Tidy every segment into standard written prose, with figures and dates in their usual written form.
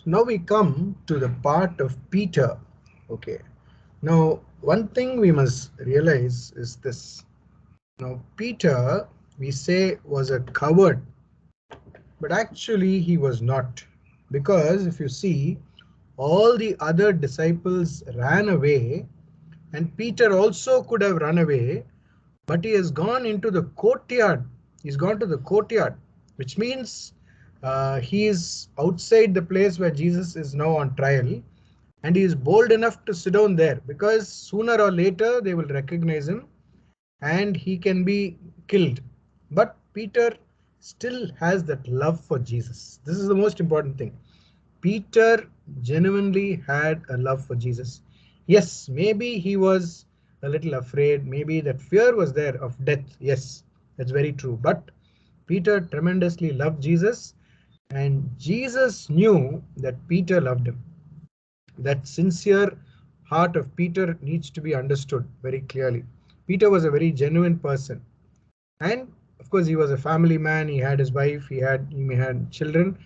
So now we come to the part of Peter. Okay. Now, one thing we must realize is this. Now, Peter, we say, was a coward, but actually he was not. Because if you see, all the other disciples ran away, and Peter also could have run away, but he has gone into the courtyard. He's gone to the courtyard, which means he is outside the place where Jesus is now on trial, and he is bold enough to sit down there because sooner or later they will recognize him and he can be killed. But Peter still has that love for Jesus. This is the most important thing. Peter genuinely had a love for Jesus. Yes, maybe he was a little afraid. Maybe that fear was there of death. Yes, that's very true. But Peter tremendously loved Jesus, and Jesus knew that Peter loved him. That sincere heart of Peter needs to be understood very clearly. Peter was a very genuine person. And of course, he was a family man. He had his wife, he had children.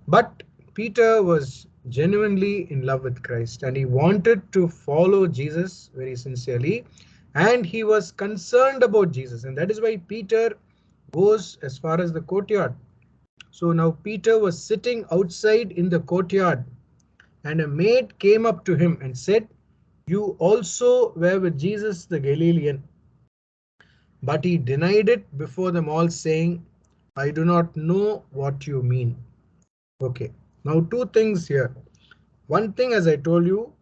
But Peter was genuinely in love with Christ and he wanted to follow Jesus very sincerely. And he was concerned about Jesus. And that is why Peter goes as far as the courtyard. So now Peter was sitting outside in the courtyard, and a maid came up to him and said, "You also were with Jesus the Galilean." But he denied it before them all, saying, "I do not know what you mean." Okay, now two things here. One thing, as I told you,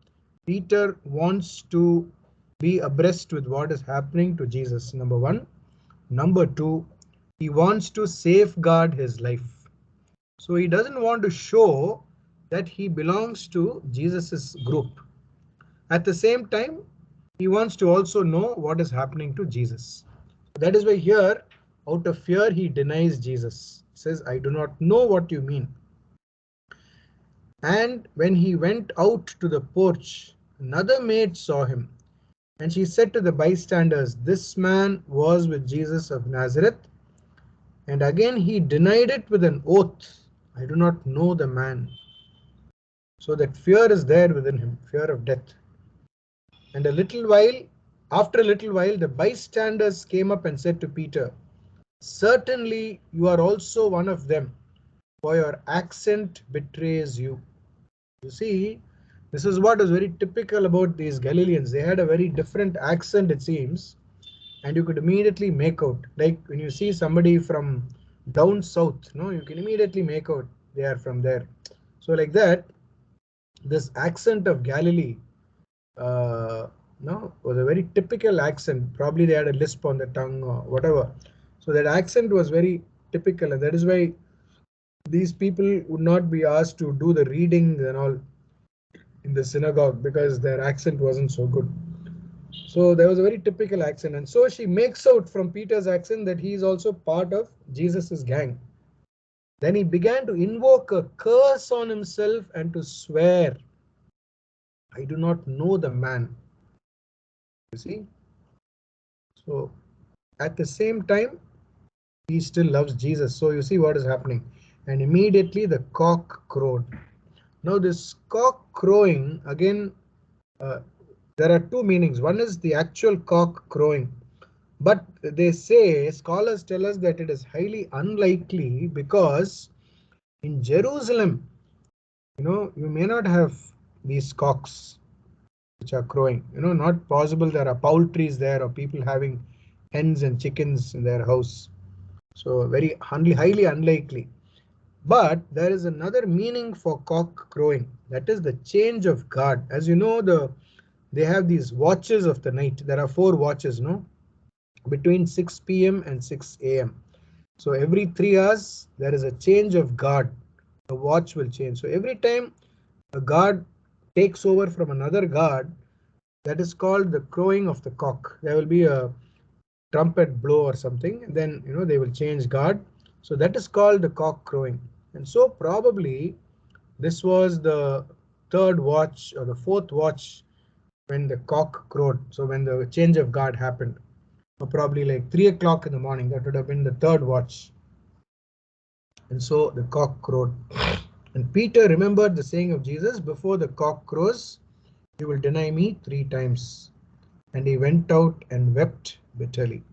Peter wants to be abreast with what is happening to Jesus, number one. Number two, he wants to safeguard his life. So he doesn't want to show that he belongs to Jesus's group. At the same time, he wants to also know what is happening to Jesus. That is why here, out of fear, he denies Jesus. He says, "I do not know what you mean." And when he went out to the porch, another maid saw him, and she said to the bystanders, "This man was with Jesus of Nazareth." And again he denied it with an oath, "I do not know the man." So that fear is there within him, fear of death. And after a little while, the bystanders came up and said to Peter, "Certainly you are also one of them, for your accent betrays you." You see, this is what is very typical about these Galileans. They had a very different accent, it seems, and you could immediately make out. Like when you see somebody from down south, no, you can immediately make out they are from there. So like that, this accent of Galilee no, was a very typical accent. Probably they had a lisp on the tongue or whatever. So that accent was very typical, and that is why these people would not be asked to do the reading and all in the synagogue because their accent wasn't so good. So there was a very typical accent, and so she makes out from Peter's accent that he is also part of Jesus's gang. Then he began to invoke a curse on himself and to swear, "I do not know the man." You see? So at the same time, he still loves Jesus. So you see what is happening. And immediately the cock crowed. Now this cock crowing, again, there are two meanings. One is the actual cock crowing. But they say, scholars tell us that it is highly unlikely because in Jerusalem, you may not have these cocks which are crowing. Not possible. There are poultries there or people having hens and chickens in their house. So very highly unlikely. But there is another meaning for cock crowing. That is the change of guard. As you know, they have these watches of the night. There are 4 watches, no? Between 6 p.m. and 6 a.m. So every 3 hours, there is a change of guard. The watch will change. So every time a guard takes over from another guard, that is called the crowing of the cock. There will be a trumpet blow or something, and then they will change guard. So that is called the cock crowing. And so probably this was the 3rd watch or the 4th watch when the cock crowed. So when the change of guard happened, or probably like 3 o'clock in the morning, that would have been the 3rd watch. And so the cock crowed. And Peter remembered the saying of Jesus, before the cock crows, you will deny me 3 times. And he went out and wept bitterly.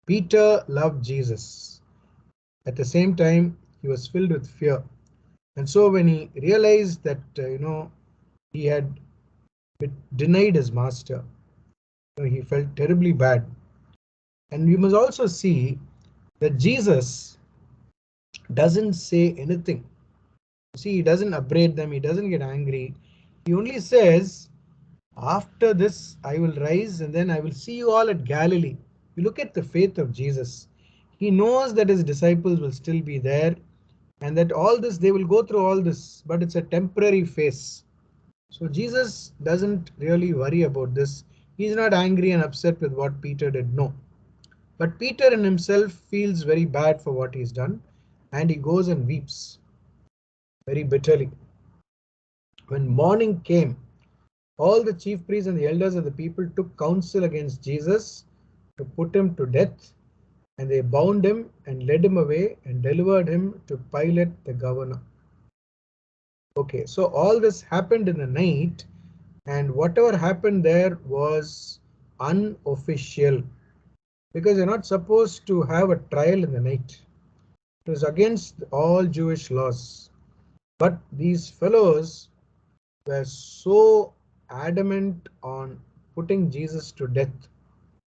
Peter loved Jesus. At the same time, he was filled with fear. And so when he realized that, he had denied his master, he felt terribly bad. And we must also see that Jesus doesn't say anything. See, he doesn't upbraid them, he doesn't get angry. He only says, after this I will rise and then I will see you all at Galilee. You look at the faith of Jesus. He knows that his disciples will still be there and that all this, they will go through all this, but it's a temporary phase. So Jesus doesn't really worry about this. He's not angry and upset with what Peter did. No. But Peter in himself feels very bad for what he's done and he goes and weeps very bitterly. When morning came, all the chief priests and the elders of the people took counsel against Jesus to put him to death, and they bound him and led him away and delivered him to Pilate the governor. Okay, so all this happened in the night, and whatever happened there was unofficial, because you're not supposed to have a trial in the night. It was against all Jewish laws. But these fellows were so adamant on putting Jesus to death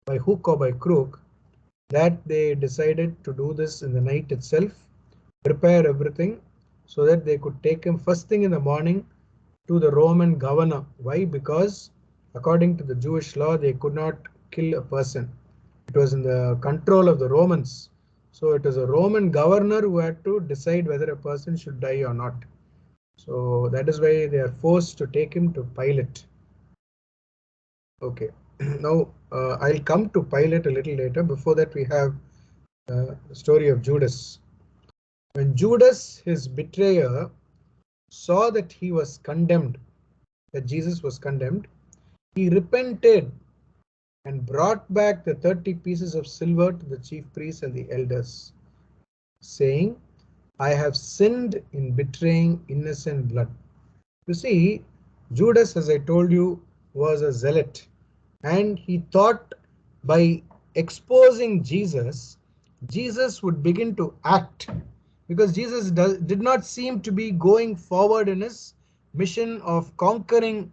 by hook or by crook that they decided to do this in the night itself, prepare everything so that they could take him first thing in the morning to the Roman governor. Why? Because according to the Jewish law, they could not kill a person. It was in the control of the Romans. So it was a Roman governor who had to decide whether a person should die or not. So that is why they are forced to take him to Pilate. Okay, now I'll come to Pilate a little later. Before that, we have the story of Judas. When Judas, his betrayer, saw that he was condemned, that Jesus was condemned, he repented and brought back the 30 pieces of silver to the chief priests and the elders, saying, I have sinned in betraying innocent blood. You see, Judas, as I told you, was a zealot, and he thought by exposing Jesus, Jesus would begin to act, because Jesus did not seem to be going forward in his mission of conquering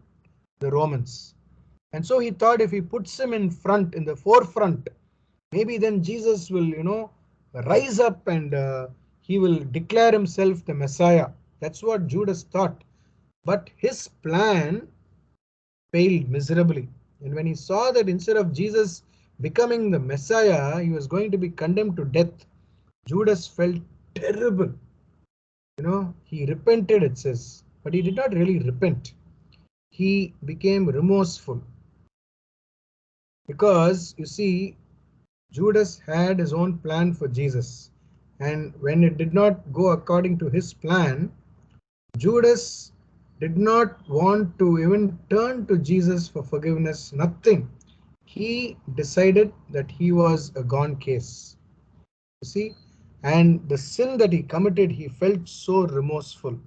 the Romans. And so he thought if he puts him in front, in the forefront, maybe then Jesus will, rise up and he will declare himself the Messiah. That's what Judas thought. But his plan failed miserably. And when he saw that instead of Jesus becoming the Messiah, he was going to be condemned to death, Judas felt terrible. He repented, it says, but he did not really repent. He became remorseful. Because, you see, Judas had his own plan for Jesus. And when it did not go according to his plan, Judas did not want to even turn to Jesus for forgiveness, nothing. He decided that he was a gone case. You see, and the sin that he committed, he felt so remorseful.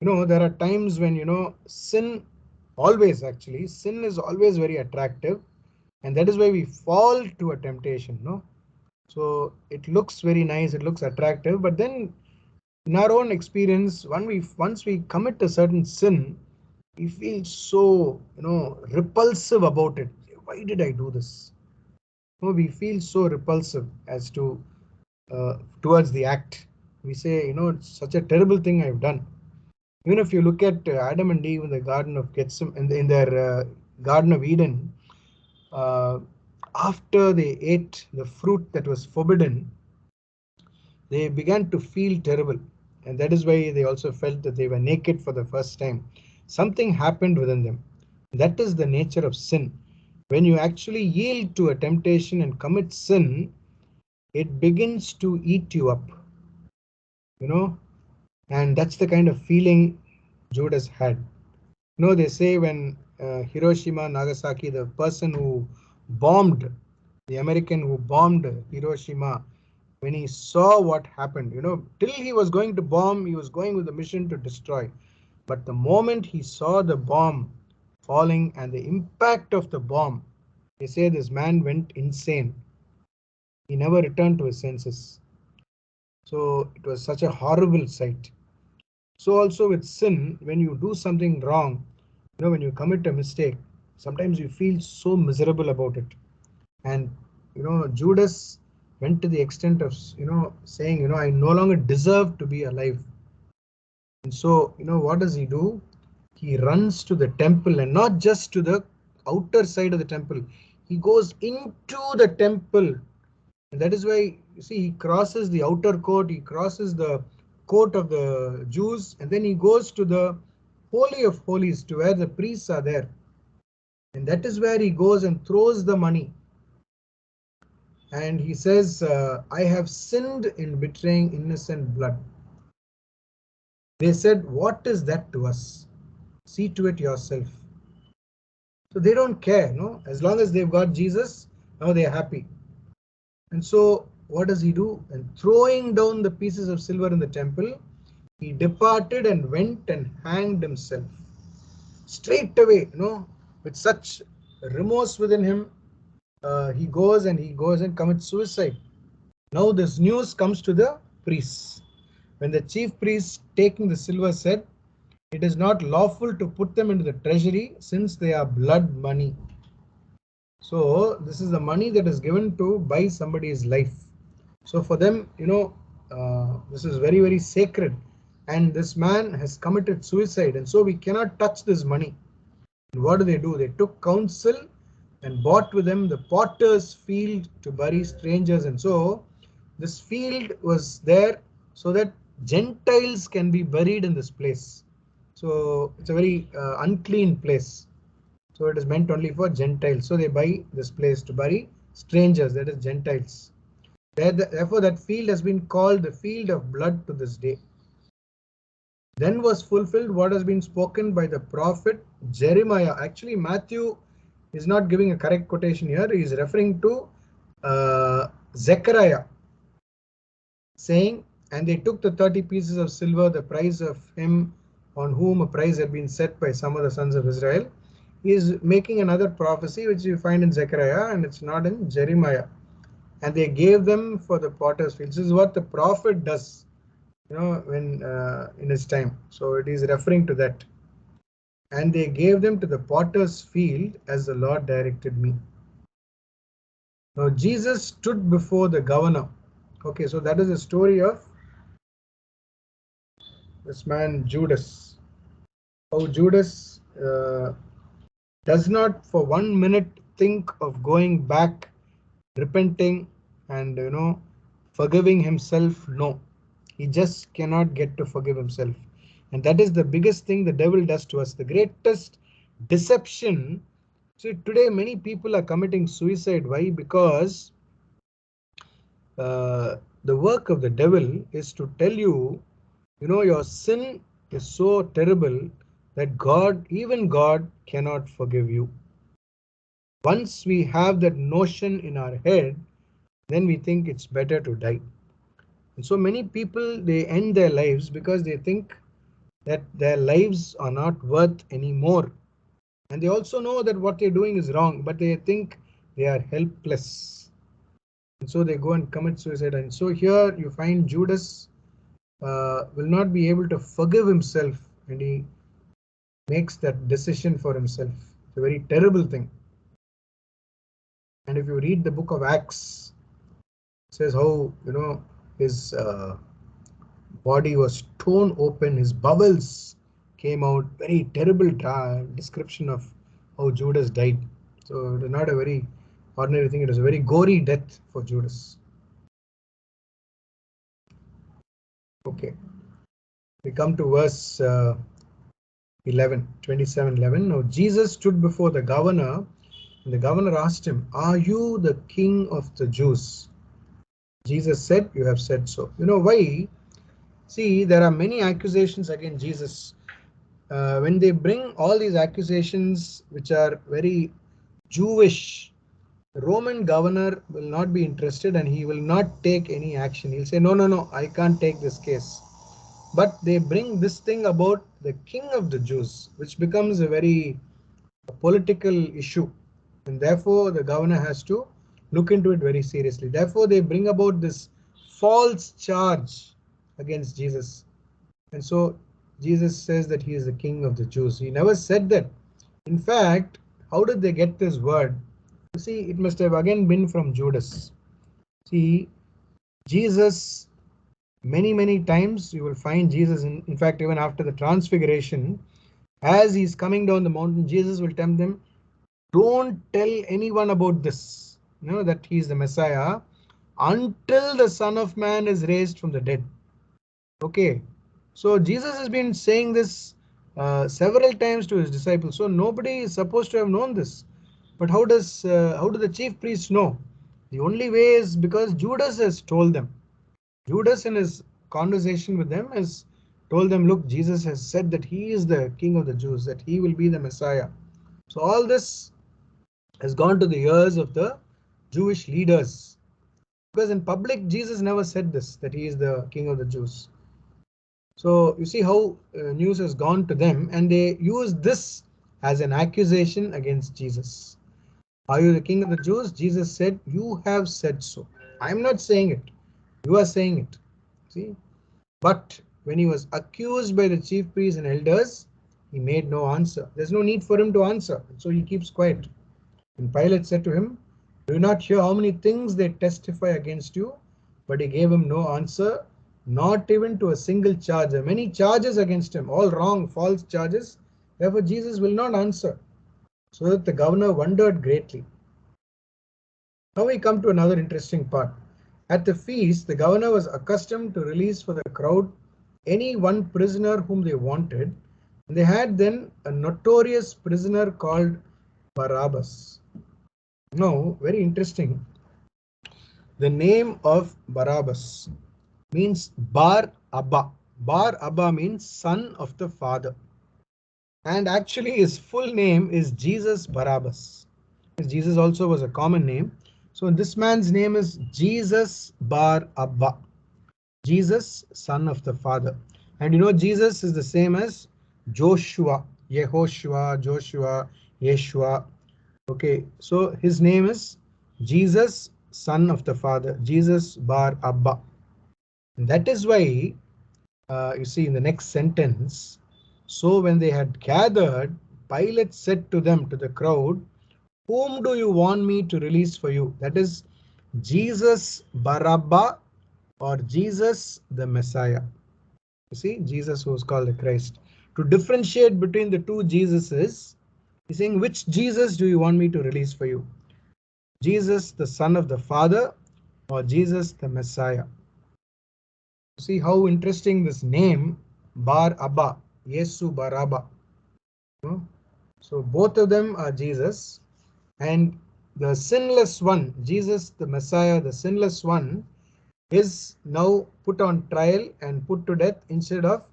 There are times when, sin sin is always very attractive, and that is why we fall to a temptation, no? So it looks very nice, it looks attractive, but then in our own experience, once we commit a certain sin, we feel so, repulsive about it. Why did I do this? We feel so repulsive as to towards the act. We say, it's such a terrible thing I've done. Even if you look at Adam and Eve in the Garden of Gethsemane, in their Garden of Eden, after they ate the fruit that was forbidden, they began to feel terrible. And that is why they also felt that they were naked for the first time. Something happened within them. That is the nature of sin. When you actually yield to a temptation and commit sin, it begins to eat you up. And that's the kind of feeling Judas had. They say when Hiroshima, Nagasaki, the American who bombed Hiroshima, when he saw what happened. Till he was going to bomb, he was going with the mission to destroy. But the moment he saw the bomb falling and the impact of the bomb, they say this man went insane. He never returned to his senses. So it was such a horrible sight. So also with sin, when you do something wrong, when you commit a mistake, sometimes you feel so miserable about it. And Judas went to the extent of saying, I no longer deserve to be alive. And so what does he do? He runs to the temple, and not just to the outer side of the temple. He goes into the temple. And that is why you see he crosses the outer court, he crosses the court of the Jews, and then he goes to the Holy of Holies, to where the priests are there. And that is where he goes and throws the money. And he says, I have sinned in betraying innocent blood. They said, what is that to us? See to it yourself. So they don't care, as long as they've got Jesus, now they're happy. And so what does he do? And throwing down the pieces of silver in the temple, he departed and went and hanged himself. Straight away, with such remorse within him, he goes and commits suicide. Now this news comes to the priests. When the chief priests taking the silver said, it is not lawful to put them into the treasury, since they are blood money. So this is the money that is given to buy somebody's life. So for them, this is very, very sacred. And this man has committed suicide, and so we cannot touch this money. And what do? They took counsel and bought with them the potter's field to bury strangers. And so this field was there so that Gentiles can be buried in this place. So it's a very unclean place. So it is meant only for Gentiles. So they buy this place to bury strangers, that is Gentiles. Therefore that field has been called the field of blood to this day. Then was fulfilled what has been spoken by the prophet Jeremiah. Actually, Matthew is not giving a correct quotation here. He is referring to Zechariah, saying, and they took the 30 pieces of silver, the price of him on whom a price had been set by some of the sons of Israel. He is making another prophecy which you find in Zechariah, and it's not in Jeremiah. And they gave them for the potter's field. This is what the prophet does, when in his time. So it is referring to that. And they gave them to the potter's field as the Lord directed me. Now Jesus stood before the governor. Okay, so that is the story of this man Judas. How Judas does not for 1 minute think of going back, repenting, and forgiving himself. No, he just cannot get to forgive himself. And that is the biggest thing the devil does to us, the greatest deception. See, today many people are committing suicide. Why? Because the work of the devil is to tell you, your sin is so terrible that even God cannot forgive you. Once we have that notion in our head, then we think it's better to die. And so many people, they end their lives because they think that their lives are not worth any more. And they also know that what they're doing is wrong, but they think they are helpless. And so they go and commit suicide. And so here you find Judas will not be able to forgive himself, and he makes that decision for himself. It's a very terrible thing. And if you read the book of Acts, it says how his body was torn open, his bowels came out. Very terrible description of how Judas died. So it is not a very ordinary thing. It is a very gory death for Judas. Okay, we come to verse 27:11. Now Jesus stood before the governor, and the governor asked him, are you the king of the Jews? Jesus said, you have said so. Why? See, there are many accusations against Jesus. When they bring all these accusations which are very Jewish, the Roman governor will not be interested and he will not take any action. He'll say, no, no, no, I can't take this case. But they bring this thing about the king of the Jews, which becomes a very political issue. And therefore, the governor has to look into it very seriously. Therefore, they bring about this false charge against Jesus. And so, Jesus says that he is the king of the Jews. He never said that. In fact, how did they get this word? You see, it must have again been from Judas. See, Jesus, many times you will find Jesus, in fact, even after the transfiguration, as he's coming down the mountain, Jesus will tell them, don't tell anyone about this, that he is the Messiah, until the Son of Man is raised from the dead. Okay, so Jesus has been saying this several times to his disciples. So nobody is supposed to have known this. But how do the chief priests know? The only way is because Judas has told them. Judas, in his conversation with them, has told them, look, Jesus has said that he is the king of the Jews, that he will be the Messiah. So all this has gone to the ears of the Jewish leaders. Because in public, Jesus never said this, that he is the king of the Jews. So you see how news has gone to them, and they use this as an accusation against Jesus. Are you the king of the Jews? Jesus said, you have said so. I'm not saying it. You are saying it. See? But when he was accused by the chief priests and elders, he made no answer. There's no need for him to answer. So he keeps quiet. And Pilate said to him, do you not hear how many things they testify against you? But he gave him no answer, not even to a single charge. There are many charges against him, all wrong, false charges. Therefore, Jesus will not answer. So that the governor wondered greatly. Now we come to another interesting part. At the feast, the governor was accustomed to release for the crowd any one prisoner whom they wanted. And they had then a notorious prisoner called Barabbas. Now, very interesting. The name of Barabbas means Bar Abba. Bar Abba means son of the father. And actually his full name is Jesus Barabbas. Jesus also was a common name. So this man's name is Jesus Bar Abba. Jesus, son of the father. And Jesus is the same as Joshua, Yehoshua, Joshua, Yeshua. Okay, so his name is Jesus, son of the father, Jesus Bar Abba. And that is why you see in the next sentence, so when they had gathered, Pilate said to them, to the crowd, whom do you want me to release for you? That is Jesus Barabbas or Jesus the Messiah. You see, Jesus was called the Christ. To differentiate between the two Jesuses, he's saying, which Jesus do you want me to release for you? Jesus the Son of the Father or Jesus the Messiah? See how interesting this name, Bar Abba, Yesu Barabba. So both of them are Jesus, and the sinless one, Jesus the Messiah, the sinless one, is now put on trial and put to death instead of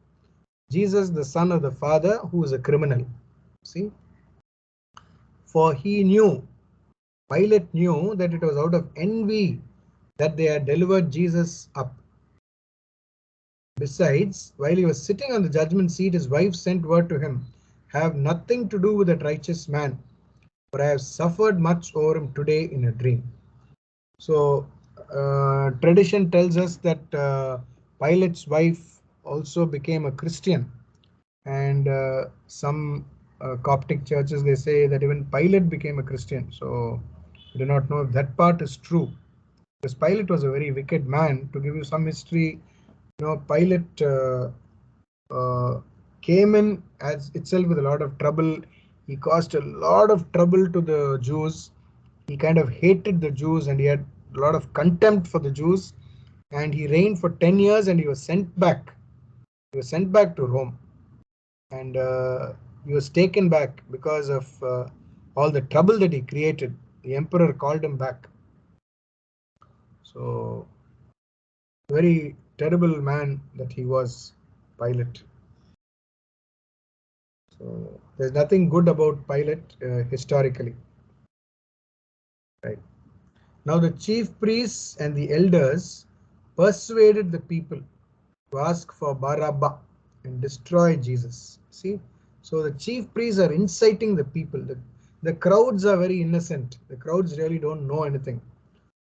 Jesus the Son of the Father, who is a criminal. See, for he knew, Pilate knew, that it was out of envy that they had delivered Jesus up. Besides, while he was sitting on the judgment seat, his wife sent word to him, have nothing to do with that righteous man, for I have suffered much over him today in a dream. So tradition tells us that Pilate's wife also became a Christian, and some Coptic churches, they say that even Pilate became a Christian. So I do not know if that part is true, because Pilate was a very wicked man. To give you some history, Pilate came in as itself with a lot of trouble. He caused a lot of trouble to the Jews. He kind of hated the Jews, and he had a lot of contempt for the Jews. And he reigned for 10 years, and he was sent back. He was sent back to Rome. And he was taken back because of all the trouble that he created. The emperor called him back. So, very terrible man that he was, Pilate. So there's nothing good about Pilate historically. Right. Now the chief priests and the elders persuaded the people to ask for Barabbas and destroy Jesus. See, so the chief priests are inciting the people. The crowds are very innocent. The crowds really don't know anything.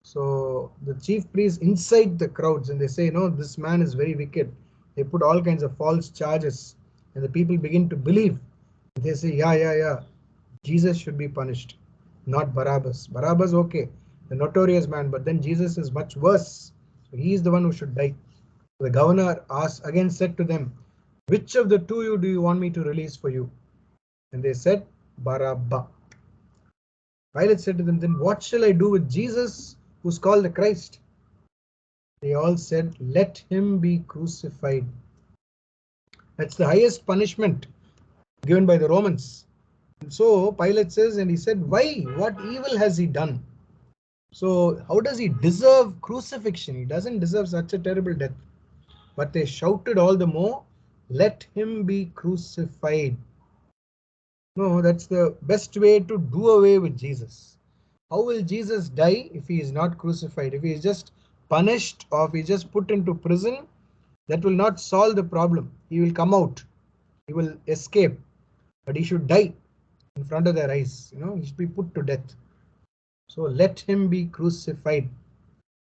So the chief priests incite the crowds and they say, no, this man is very wicked. They put all kinds of false charges and the people begin to believe. They say, yeah, Jesus should be punished, not Barabbas. Barabbas, okay, the notorious man, but then Jesus is much worse. So he is the one who should die. The governor asked, again said to them, which of the two you do you want me to release for you? And they said, Barabbas. Pilate said to them, then what shall I do with Jesus who's called the Christ? They all said, let him be crucified. That's the highest punishment given by the Romans. And so Pilate says, and he said, why? What evil has he done? So how does he deserve crucifixion? He doesn't deserve such a terrible death. But they shouted all the more, let him be crucified. No, that's the best way to do away with Jesus. How will Jesus die if he is not crucified? If he is just punished or if he is just put into prison, that will not solve the problem. He will come out. He will escape. But he should die in front of their eyes. He should be put to death. So let him be crucified.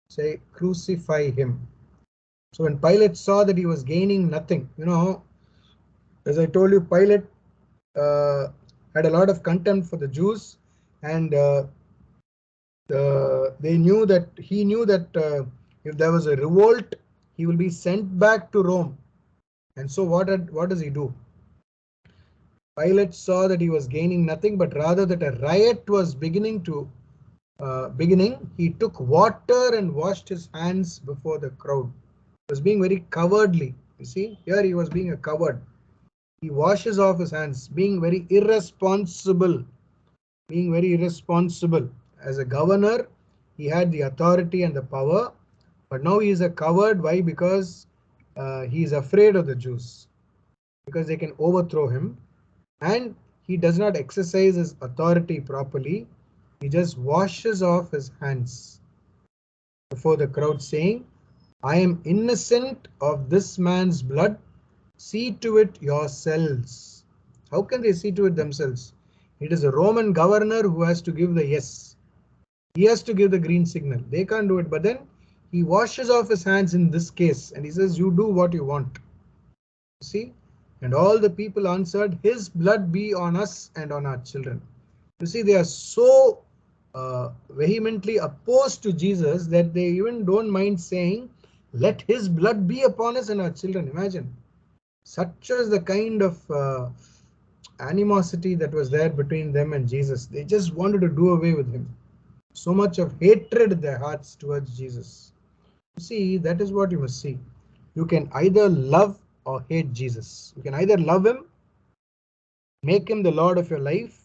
Say, crucify him. So when Pilate saw that he was gaining nothing, as I told you, Pilate had a lot of contempt for the Jews, and he knew that if there was a revolt, he will be sent back to Rome. And so what does he do? Pilate saw that he was gaining nothing, but rather that a riot was beginning. He took water and washed his hands before the crowd. He was being very cowardly. You see, here he was being a coward. He washes off his hands, being very irresponsible. As a governor, he had the authority and the power, but now he is a coward. Why? Because he is afraid of the Jews, because they can overthrow him, and he does not exercise his authority properly. He just washes off his hands before the crowd, saying, I am innocent of this man's blood. See to it yourselves. How can they see to it themselves? It is a Roman governor who has to give the yes. He has to give the green signal. They can't do it. But then he washes off his hands in this case and he says, you do what you want. See? And all the people answered, his blood be on us and on our children. You see, they are so vehemently opposed to Jesus that they even don't mind saying, let his blood be upon us and our children. Imagine. Such was the kind of animosity that was there between them and Jesus. They just wanted to do away with him. So much of hatred in their hearts towards Jesus. See, that is what you must see. You can either love or hate Jesus. You can either love him, make him the Lord of your life,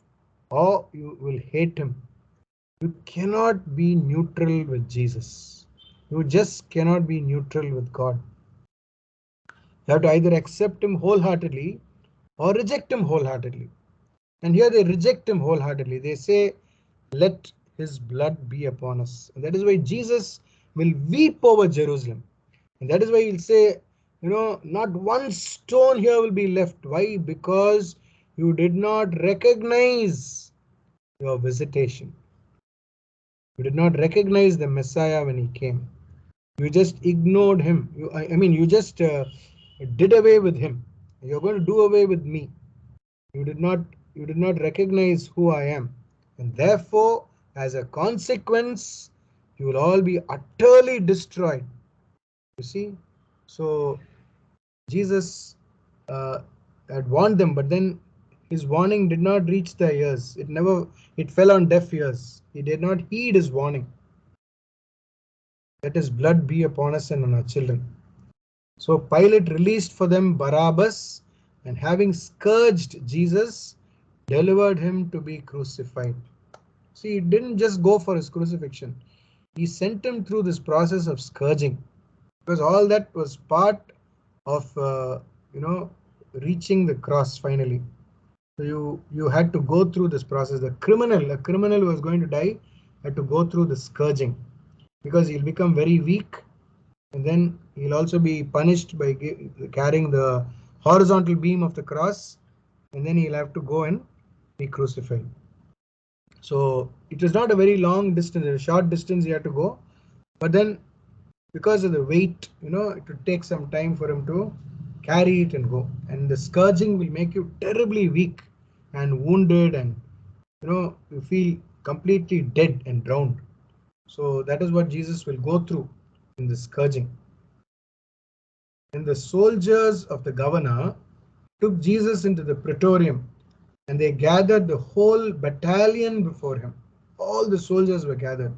or you will hate him. You cannot be neutral with Jesus. You just cannot be neutral with God. You have to either accept him wholeheartedly or reject him wholeheartedly. And here they reject him wholeheartedly. They say, let his blood be upon us. And that is why Jesus will weep over Jerusalem. And that is why he'll say, not one stone here will be left. Why? Because you did not recognize your visitation. You did not recognize the Messiah when he came. You just ignored him. You just did away with him. You're going to do away with me. You did not recognize who I am. And therefore, as a consequence, you will all be utterly destroyed. You see? So Jesus had warned them, but then his warning did not reach their ears. It fell on deaf ears. He did not heed his warning. Let his blood be upon us and on our children. So Pilate released for them Barabbas, and having scourged Jesus, delivered him to be crucified. See, he didn't just go for his crucifixion. He sent him through this process of scourging, because all that was part of reaching the cross finally. So you had to go through this process. A criminal was going to die. had to go through the scourging, because he'll become very weak, and then he'll also be punished by carrying the horizontal beam of the cross, and then he'll have to go and be crucified. So it was not a very long distance, a short distance he had to go, but then because of the weight, it would take some time for him to carry it and go. And the scourging will make you terribly weak and wounded, and you feel completely dead and drowned. So that is what Jesus will go through in the scourging. And the soldiers of the governor took Jesus into the praetorium, and they gathered the whole battalion before him. All the soldiers were gathered,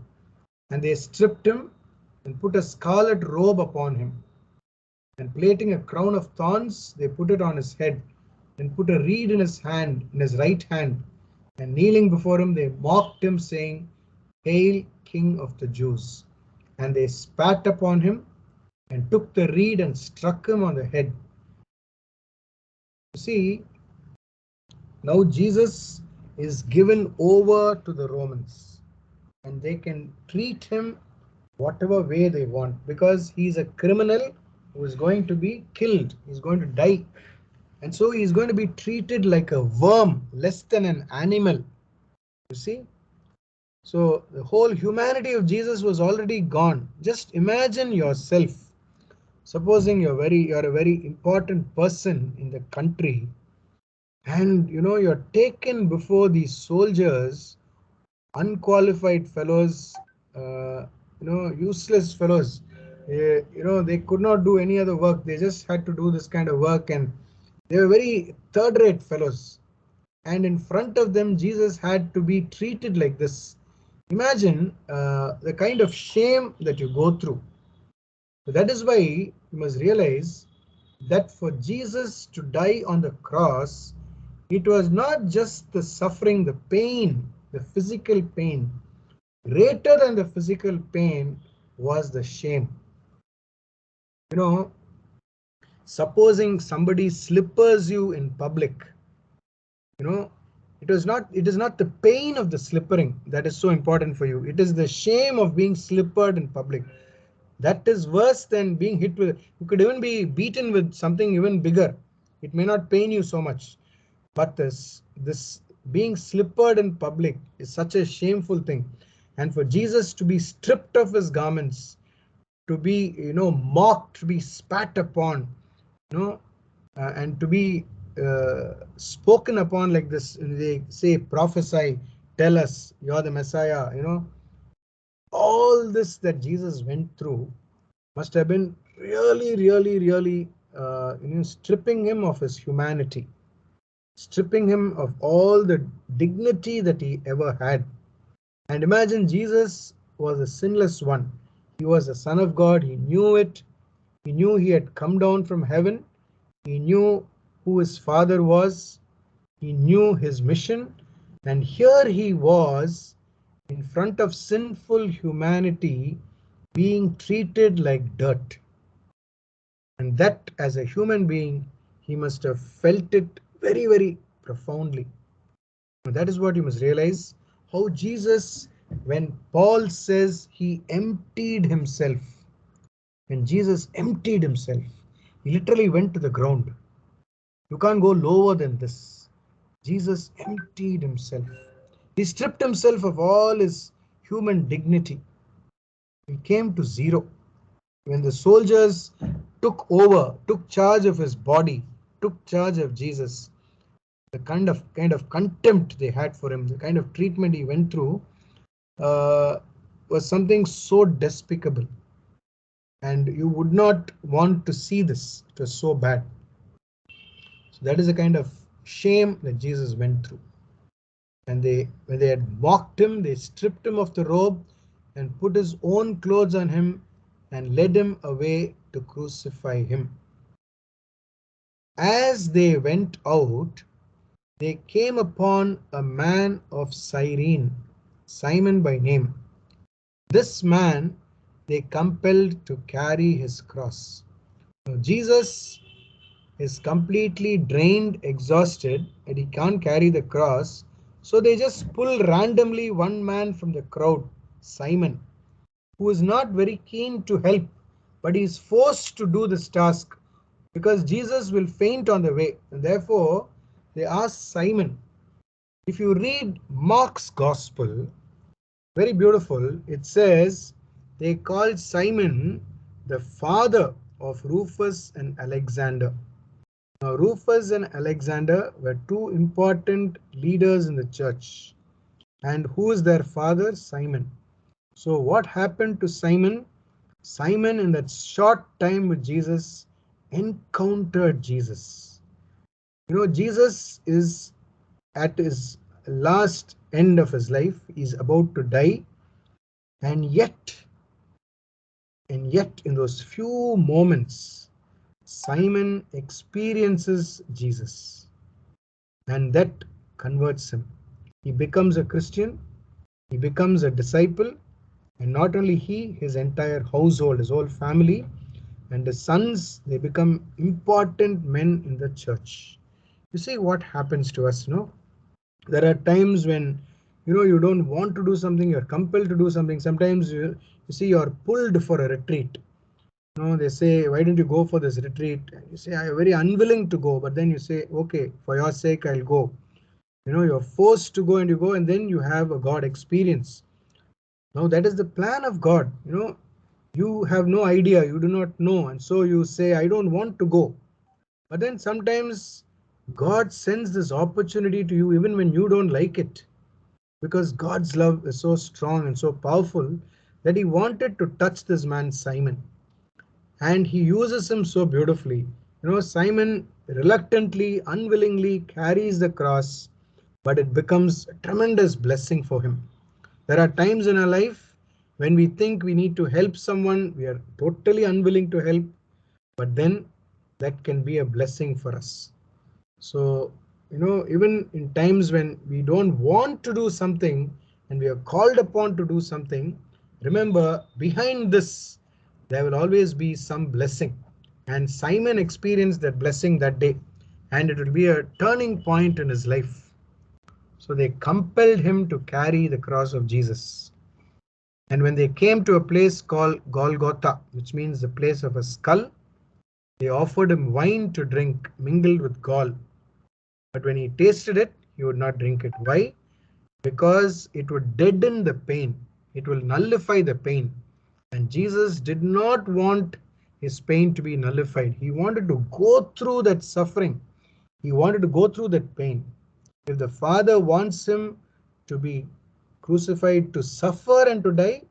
and they stripped him and put a scarlet robe upon him. And plating a crown of thorns, they put it on his head, and put a reed in his right hand. And kneeling before him, they mocked him, saying, "Hail, King of the Jews!" And they spat upon him, and took the reed and struck him on the head. You see, now Jesus is given over to the Romans, and they can treat him whatever way they want, because he's a criminal who is going to be killed. He's going to die. And so he's going to be treated like a worm, less than an animal. You see? So the whole humanity of Jesus was already gone. Just imagine yourself. Supposing you're a very important person in the country, and you're taken before these soldiers, unqualified fellows, useless fellows. They could not do any other work. They just had to do this kind of work, and they were very third-rate fellows. And in front of them, Jesus had to be treated like this. Imagine the kind of shame that you go through. So that is why you must realize that for Jesus to die on the cross, it was not just the suffering, the pain, the physical pain. Greater than the physical pain was the shame. Supposing somebody slippers you in public, it is not the pain of the slippering that is so important for you. It is the shame of being slippered in public. That is worse than being hit with. You could even be beaten with something even bigger. It may not pain you so much, but this being slippered in public is such a shameful thing. And for Jesus to be stripped of his garments, to be mocked, to be spat upon, and to be spoken upon like this. They say, prophesy, tell us you're the Messiah. All this that Jesus went through must have been really, really, really stripping him of his humanity, stripping him of all the dignity that he ever had. And imagine, Jesus was a sinless one. He was the Son of God. He knew it. He knew he had come down from heaven. He knew who his Father was. He knew his mission. And here he was in front of sinful humanity, being treated like dirt. And that, as a human being, he must have felt it very, very profoundly. And that is what you must realize, how Jesus, when Paul says he emptied himself, when Jesus emptied himself, he literally went to the ground. You can't go lower than this. Jesus emptied himself. He stripped himself of all his human dignity. He came to zero. When the soldiers took charge of his body, took charge of Jesus, the kind of contempt they had for him, the kind of treatment he went through, was something so despicable. And you would not want to see this. It was so bad. So that is the kind of shame that Jesus went through. And when they had mocked him, they stripped him of the robe and put his own clothes on him and led him away to crucify him. As they went out, they came upon a man of Cyrene, Simon by name. This man they compelled to carry his cross. Now, Jesus is completely drained, exhausted, and he can't carry the cross. So they just pull randomly one man from the crowd, Simon, who is not very keen to help, but he is forced to do this task because Jesus will faint on the way. And therefore, they ask Simon. If you read Mark's Gospel, very beautiful, it says they called Simon the father of Rufus and Alexander. Now, Rufus and Alexander were two important leaders in the church. And who is their father? Simon. So, what happened to Simon? Simon, in that short time with Jesus, encountered Jesus. Jesus is at his last end of his life. He's about to die. And yet, in those few moments, Simon experiences Jesus. And that converts him. He becomes a Christian. He becomes a disciple. And not only he, his entire household, his whole family, and his sons, they become important men in the church. You see what happens to us, There are times when, you don't want to do something, you're compelled to do something. Sometimes you see you're pulled for a retreat. They say, why don't you go for this retreat? You say, I'm very unwilling to go. But then you say, okay, for your sake, I'll go. You're forced to go and you go, and then you have a God experience. Now that is the plan of God. You have no idea, you do not know, and so you say, I don't want to go. But then sometimes God sends this opportunity to you even when you don't like it, because God's love is so strong and so powerful that he wanted to touch this man Simon, and he uses him so beautifully. Simon reluctantly, unwillingly carries the cross, but it becomes a tremendous blessing for him. There are times in our life when we think we need to help someone, we are totally unwilling to help, but then that can be a blessing for us. So, even in times when we don't want to do something and we are called upon to do something, remember, behind this, there will always be some blessing. And Simon experienced that blessing that day, and it will be a turning point in his life. So they compelled him to carry the cross of Jesus. And when they came to a place called Golgotha, which means the place of a skull, they offered him wine to drink mingled with gall. But when he tasted it, he would not drink it. Why? Because it would deaden the pain. It will nullify the pain. And Jesus did not want his pain to be nullified. He wanted to go through that suffering. He wanted to go through that pain. If the Father wants him to be crucified, to suffer and to die,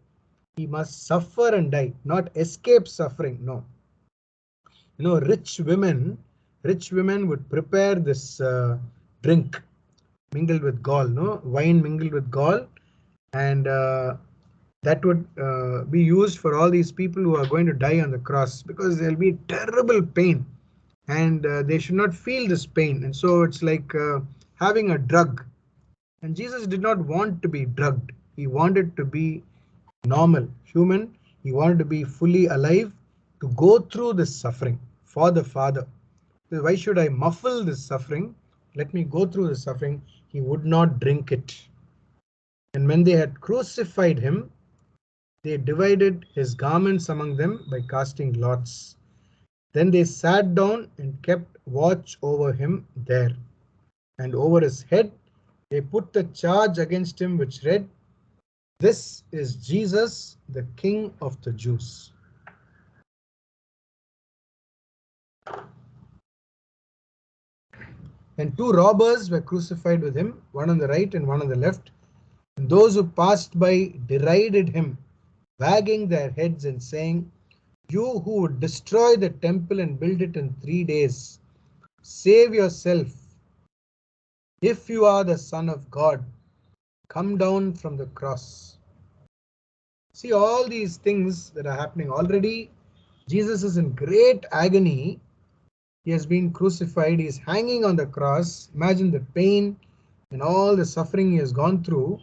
he must suffer and die, not escape suffering. No. Rich women would prepare this drink mingled with gall, wine mingled with gall, and that would be used for all these people who are going to die on the cross, because there'll be terrible pain, and they should not feel this pain. And so it's like having a drug. And Jesus did not want to be drugged. He wanted to be normal, human. He wanted to be fully alive, to go through this suffering for the Father. So why should I muffle this suffering? Let me go through the suffering. He would not drink it. And when they had crucified him, they divided his garments among them by casting lots. Then they sat down and kept watch over him there. And over his head they put the charge against him which read, "This is Jesus, the King of the Jews." And two robbers were crucified with him, one on the right and one on the left. And those who passed by derided him, wagging their heads and saying, "You who would destroy the temple and build it in 3 days, save yourself. If you are the Son of God, come down from the cross." See all these things that are happening. Already Jesus is in great agony. He has been crucified. He is hanging on the cross. Imagine the pain and all the suffering he has gone through.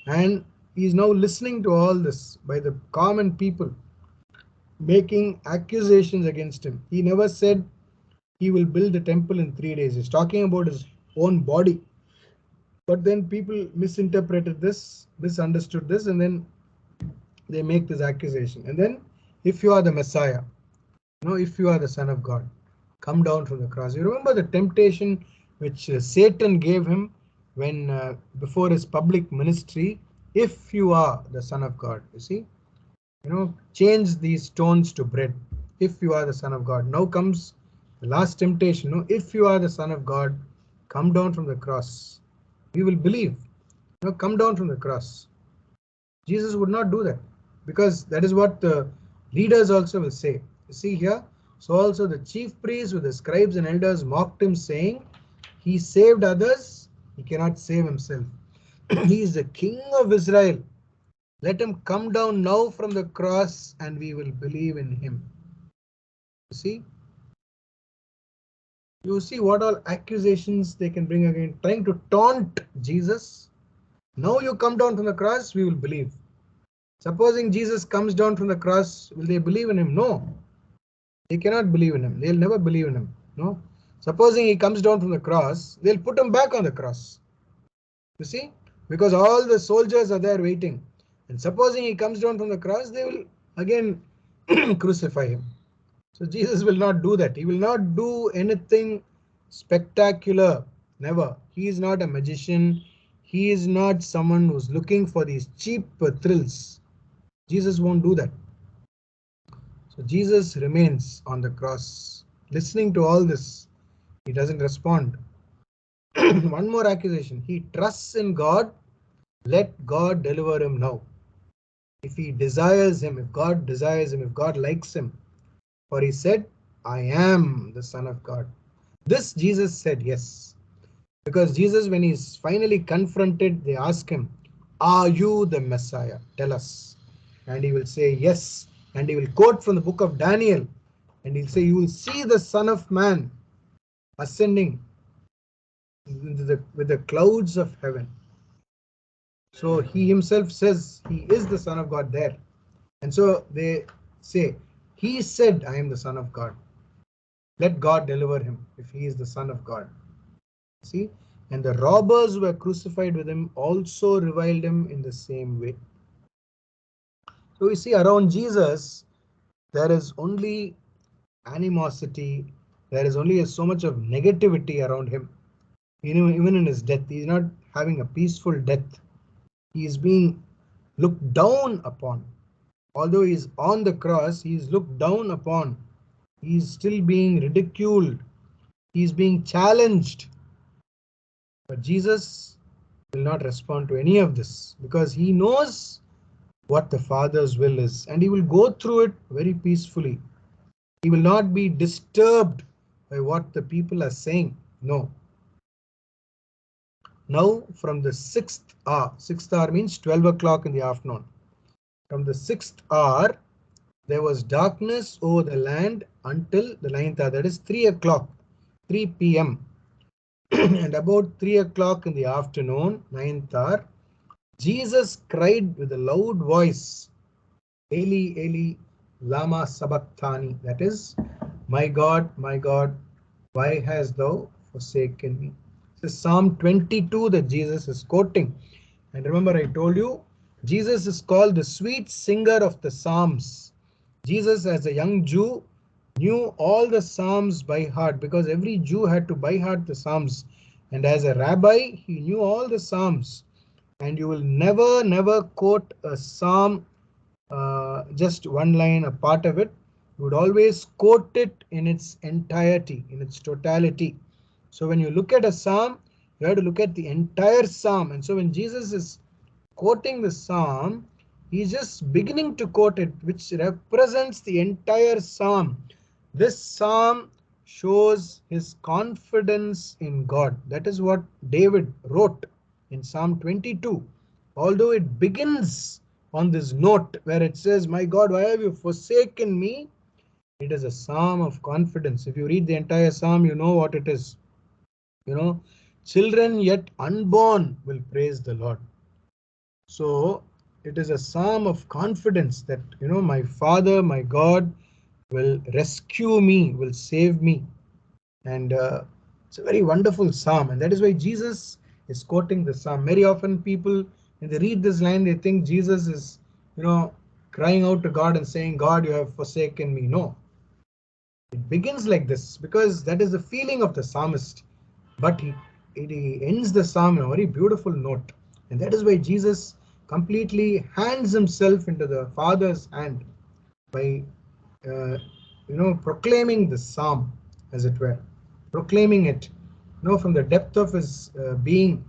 And he is now listening to all this by the common people making accusations against him. He never said he will build the temple in 3 days. He's talking about his own body. But then people misinterpreted this, misunderstood this, and then they make this accusation. And then, if you are the Messiah, if you are the Son of God, come down from the cross. You remember the temptation which Satan gave him when before his public ministry. If you are the Son of God, you see, change these stones to bread. If you are the Son of God. Now comes the last temptation. If you are the Son of God, come down from the cross. We will believe. Come down from the cross. Jesus would not do that, because that is what the leaders also will say. You see here, so also the chief priests with the scribes and elders mocked him, saying, he saved others, he cannot save himself. He is the King of Israel. Let him come down now from the cross and we will believe in him. You see what all accusations they can bring again, trying to taunt Jesus. Now you come down from the cross, we will believe. Supposing Jesus comes down from the cross, will they believe in him? No. They cannot believe in him. They'll never believe in him. No. Supposing he comes down from the cross, they'll put him back on the cross. You see? Because all the soldiers are there waiting. And supposing he comes down from the cross, they will again crucify him. So Jesus will not do that. He will not do anything spectacular. Never. He is not a magician. He is not someone who's looking for these cheap thrills. Jesus won't do that. So Jesus remains on the cross. Listening to all this, he doesn't respond. One more accusation. He trusts in God. Let God deliver him now. If he desires him, if God desires him, if God likes him. For he said, I am the Son of God. This Jesus said yes. Because Jesus, when he's finally confronted, they ask him, are you the Messiah? Tell us. And he will say yes. And he will quote from the book of Daniel. And he'll say, you will see the Son of Man ascending with the clouds of heaven. So he himself says he is the Son of God there. And so they say, he said, I am the Son of God. Let God deliver him if he is the Son of God. See? And the robbers who were crucified with him also reviled him in the same way. So we see around Jesus, there is only animosity. There is only so much of negativity around him. Even in his death, he is not having a peaceful death. He is being looked down upon. Although he is on the cross, he is looked down upon. He is still being ridiculed. He is being challenged. But Jesus will not respond to any of this, because he knows what the Father's will is, and he will go through it very peacefully. He will not be disturbed by what the people are saying. No. Now from the 6th hour means 12 o'clock in the afternoon. From the 6th hour, there was darkness over the land until the 9th hour, that is 3 o'clock, 3 p.m. And about 3 o'clock in the afternoon, 9th hour, Jesus cried with a loud voice, Eli, Eli, lama sabachthani. That is, my God, why hast thou forsaken me? This is Psalm 22 that Jesus is quoting. And remember, I told you, Jesus is called the sweet singer of the Psalms. Jesus, as a young Jew, knew all the Psalms by heart, because every Jew had to by heart the Psalms. And as a rabbi, he knew all the Psalms. And you will never quote a Psalm, just one line, a part of it. You would always quote it in its entirety, in its totality. So when you look at a Psalm, you have to look at the entire Psalm. And so when Jesus is quoting the Psalm, he's just beginning to quote it, which represents the entire Psalm. This Psalm shows his confidence in God. That is what David wrote in Psalm 22. Although it begins on this note where it says, my God, why have you forsaken me? It is a psalm of confidence. If you read the entire psalm, you know what it is. Children yet unborn will praise the Lord. So it is a psalm of confidence that, my Father, my God will rescue me, will save me. And it's a very wonderful psalm. And that is why Jesus is quoting the psalm. Very often people, when they read this line, they think Jesus is, crying out to God and saying, God, you have forsaken me. No, it begins like this because that is the feeling of the psalmist. But he ends the psalm in a very beautiful note. And that is why Jesus completely hands himself into the Father's hand by proclaiming the psalm, as it were, proclaiming it, from the depth of his being,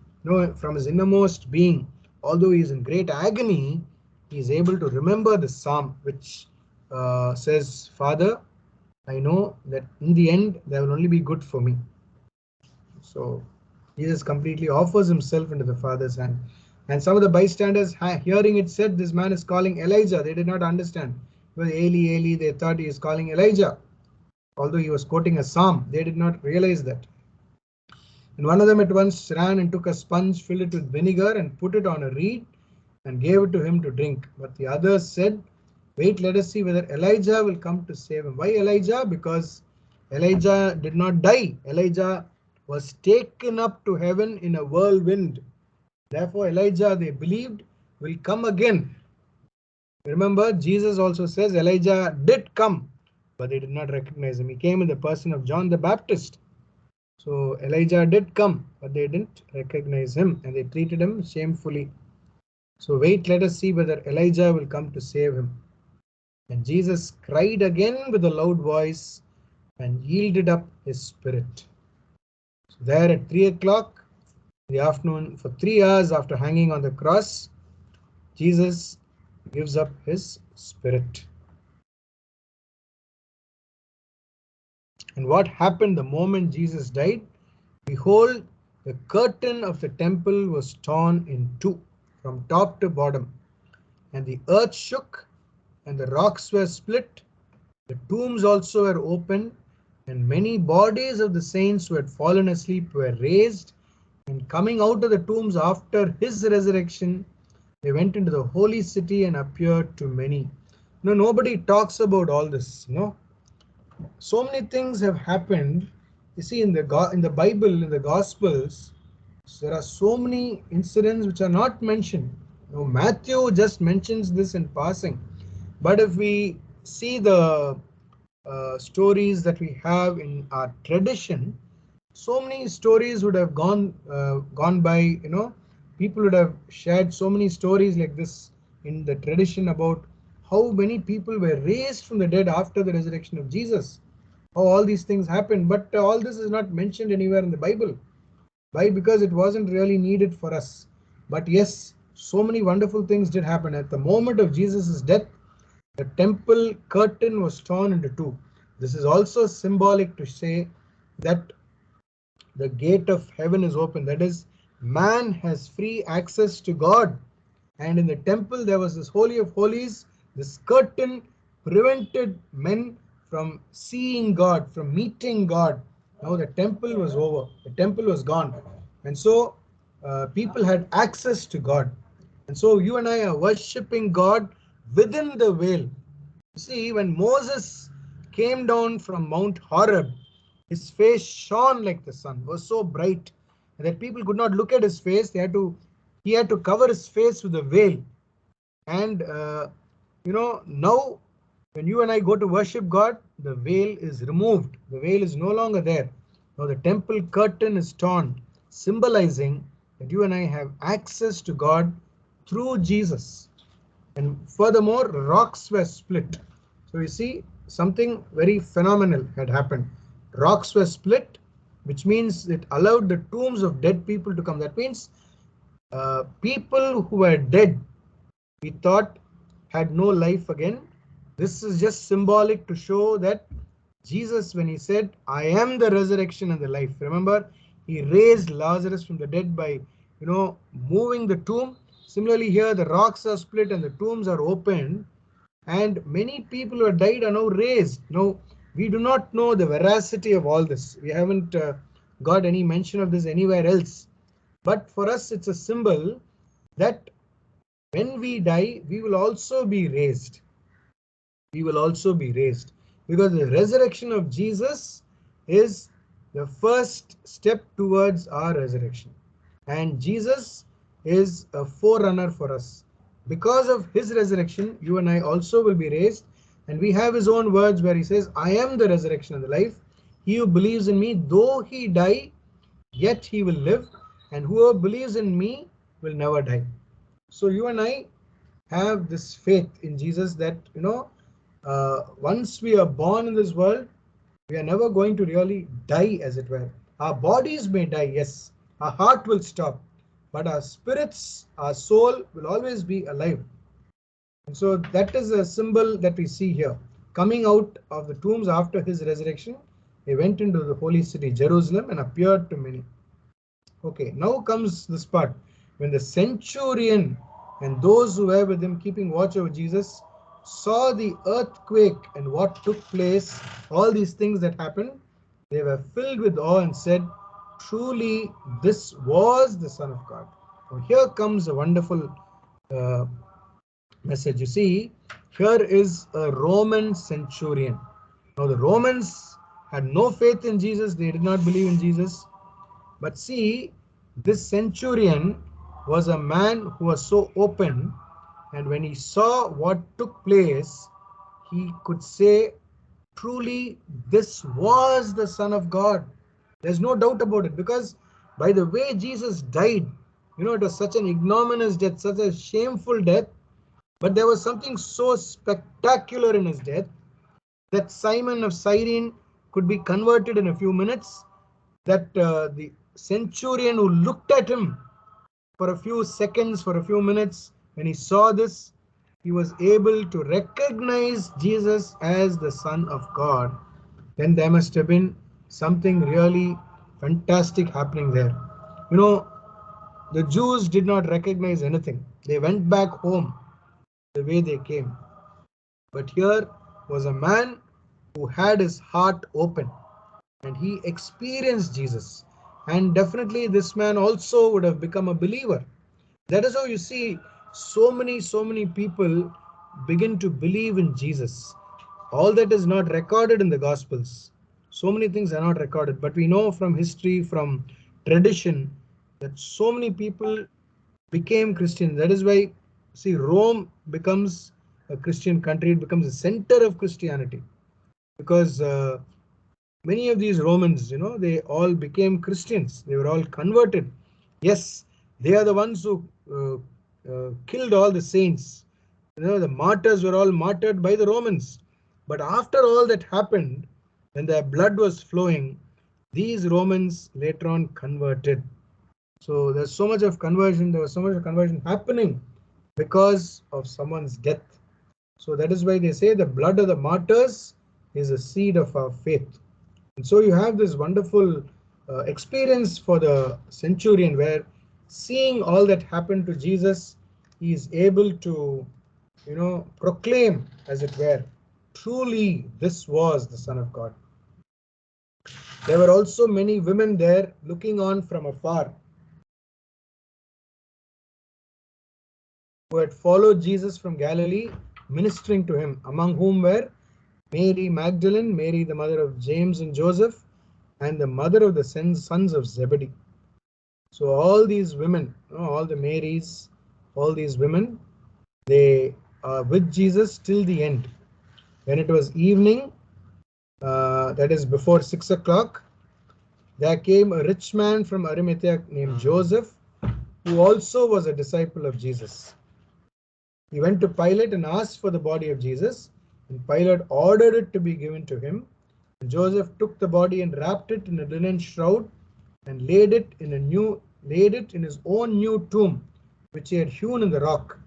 from his innermost being. Although he is in great agony, he is able to remember the psalm, which says, Father, I know that in the end there will only be good for me. So Jesus completely offers himself into the Father's hand. And some of the bystanders, hearing it said, this man is calling Elijah. They did not understand. Well, Eli, Eli, they thought he is calling Elijah. Although he was quoting a psalm, they did not realize that. And one of them at once ran and took a sponge, filled it with vinegar, and put it on a reed, and gave it to him to drink. But the others said, wait, let us see whether Elijah will come to save him. Why Elijah? Because Elijah did not die. Elijah was taken up to heaven in a whirlwind. Therefore, Elijah, they believed, will come again. Remember, Jesus also says Elijah did come, but they did not recognize him. He came in the person of John the Baptist. So Elijah did come, but they didn't recognize him and they treated him shamefully. So wait, let us see whether Elijah will come to save him. And Jesus cried again with a loud voice and yielded up his spirit. So there at 3 o'clock in the afternoon, for 3 hours after hanging on the cross, Jesus gives up his spirit. And what happened the moment Jesus died? Behold, the curtain of the temple was torn in two, from top to bottom, and the earth shook, and the rocks were split. The tombs also were opened, and many bodies of the saints who had fallen asleep were raised, and coming out of the tombs after his resurrection, they went into the holy city and appeared to many. Nobody talks about all this. So many things have happened. You see, in the Bible, in the Gospels, there are so many incidents which are not mentioned. Matthew just mentions this in passing. But if we see the stories that we have in our tradition, so many stories would have gone by. People would have shared so many stories like this in the tradition about how many people were raised from the dead after the resurrection of Jesus. How all these things happened, but all this is not mentioned anywhere in the Bible. Why? Because it wasn't really needed for us. But yes, so many wonderful things did happen. At the moment of Jesus' death, the temple curtain was torn into two. This is also symbolic to say that the gate of heaven is open. That is, man has free access to God. And in the temple, there was this Holy of Holies. This curtain prevented men from seeing God, from meeting God. Now the temple was over. The temple was gone. And so people had access to God. And so you and I are worshipping God within the veil. You see, when Moses came down from Mount Horeb, his face shone like the sun, was so bright that people could not look at his face. He had to cover his face with a veil. And now when you and I go to worship God, the veil is removed. The veil is no longer there. Now the temple curtain is torn, symbolizing that you and I have access to God through Jesus. And furthermore, rocks were split. So you see, something very phenomenal had happened. Rocks were split, which means it allowed the tombs of dead people to come. That means people who were dead, we thought, had no life again. This is just symbolic to show that Jesus, when he said, I am the resurrection and the life, remember, he raised Lazarus from the dead by, moving the tomb. Similarly, here the rocks are split and the tombs are opened, and many people who have died are now raised. Now, we do not know the veracity of all this. We haven't got any mention of this anywhere else. But for us, it's a symbol that when we die, we will also be raised. We will also be raised, because the resurrection of Jesus is the first step towards our resurrection. And Jesus is a forerunner for us. Because of his resurrection, you and I also will be raised. And we have his own words where he says, I am the resurrection and the life. He who believes in me, though he die, yet he will live. And whoever believes in me will never die. So you and I have this faith in Jesus that, once we are born in this world, we are never going to really die, as it were. Our bodies may die, yes. Our heart will stop, but our spirits, our soul will always be alive. And so that is a symbol that we see here. Coming out of the tombs after his resurrection, he went into the holy city, Jerusalem, and appeared to many. Okay, now comes this part. When the centurion and those who were with him keeping watch over Jesus saw the earthquake and what took place, all these things that happened, they were filled with awe and said, truly, this was the Son of God. Now, here comes a wonderful uh, message. You see, here is a Roman centurion. Now, the Romans had no faith in Jesus, they did not believe in Jesus. But see, this centurion was a man who was so open, and when he saw what took place, he could say, truly, this was the Son of God. There's no doubt about it, because by the way Jesus died, it was such an ignominious death, such a shameful death, but there was something so spectacular in his death that Simon of Cyrene could be converted in a few minutes, that the centurion who looked at him for a few seconds, for a few minutes, when he saw this, he was able to recognize Jesus as the Son of God. Then there must have been something really fantastic happening there. The Jews did not recognize anything. They went back home the way they came. But here was a man who had his heart open, and he experienced Jesus. And definitely this man also would have become a believer. That is how you see so many people begin to believe in Jesus. All that is not recorded in the Gospels. So many things are not recorded, but we know from history, from tradition, that so many people became Christian. That is why, see, Rome becomes a Christian country. It becomes a center of Christianity, because many of these Romans, they all became Christians. They were all converted. Yes, they are the ones who killed all the saints. The martyrs were all martyred by the Romans. But after all that happened, when their blood was flowing, these Romans later on converted. So there's so much of conversion. There was so much of conversion happening because of someone's death. So that is why they say the blood of the martyrs is a seed of our faith. And so you have this wonderful experience for the centurion, where seeing all that happened to Jesus, he is able to, proclaim, as it were, truly this was the Son of God. There were also many women there looking on from afar, who had followed Jesus from Galilee, ministering to him, among whom were Mary Magdalene, Mary the mother of James and Joseph, and the mother of the sons of Zebedee. So all these women, all the Marys, all these women, they are with Jesus till the end. When it was evening, that is before 6 o'clock, there came a rich man from Arimathea named Joseph, who also was a disciple of Jesus. He went to Pilate and asked for the body of Jesus, and Pilate ordered it to be given to him. And Joseph took the body and wrapped it in a linen shroud and laid it in his own new tomb, which he had hewn in the rock,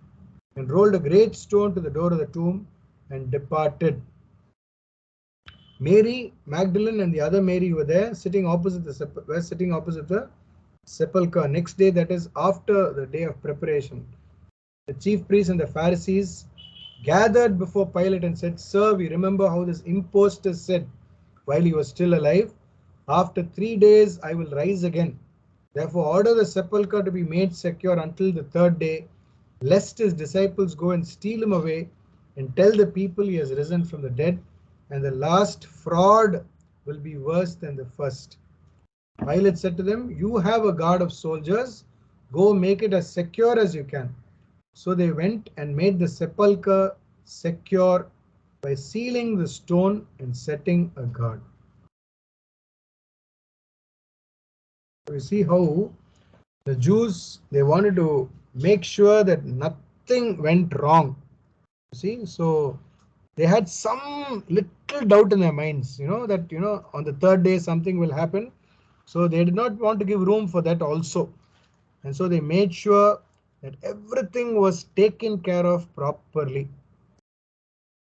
and rolled a great stone to the door of the tomb and departed. Mary Magdalene and the other Mary were there, sitting opposite the sepulchre. Next day, that is after the day of preparation, the chief priests and the Pharisees gathered before Pilate and said, Sir, we remember how this impostor said while he was still alive, after 3 days I will rise again. Therefore order the sepulchre to be made secure until the 3rd day, lest his disciples go and steal him away and tell the people he has risen from the dead, and the last fraud will be worse than the first. Pilate said to them, "You have a guard of soldiers. Go make it as secure as you can." So they went and made the sepulchre secure by sealing the stone and setting a guard. You see how the Jews, they wanted to make sure that nothing went wrong. You see, so they had some little doubt in their minds, that on the third day something will happen. So they did not want to give room for that also. And so they made sure that everything was taken care of properly.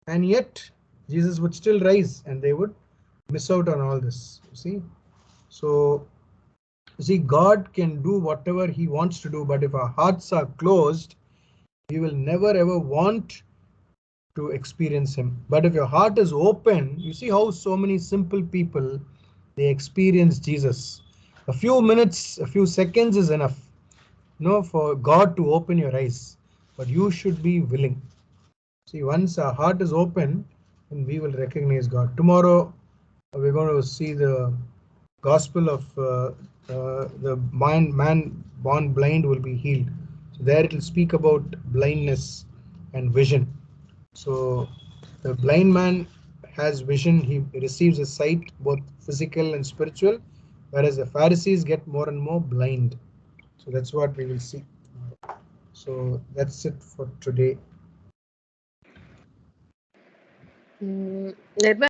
And yet Jesus would still rise and they would miss out on all this. You see? So you see, God can do whatever He wants to do, but if our hearts are closed, we will never ever want to experience Him. But if your heart is open, you see how so many simple people, they experience Jesus. A few minutes, a few seconds is enough, for God to open your eyes. But you should be willing. See, once our heart is open, then we will recognize God. Tomorrow, we're going to see the gospel of the man born blind will be healed. So there it will speak about blindness and vision. So the blind man has vision, he receives a sight, both physical and spiritual, whereas the Pharisees get more and more blind. So that's what we will see. So that's it for today. Let me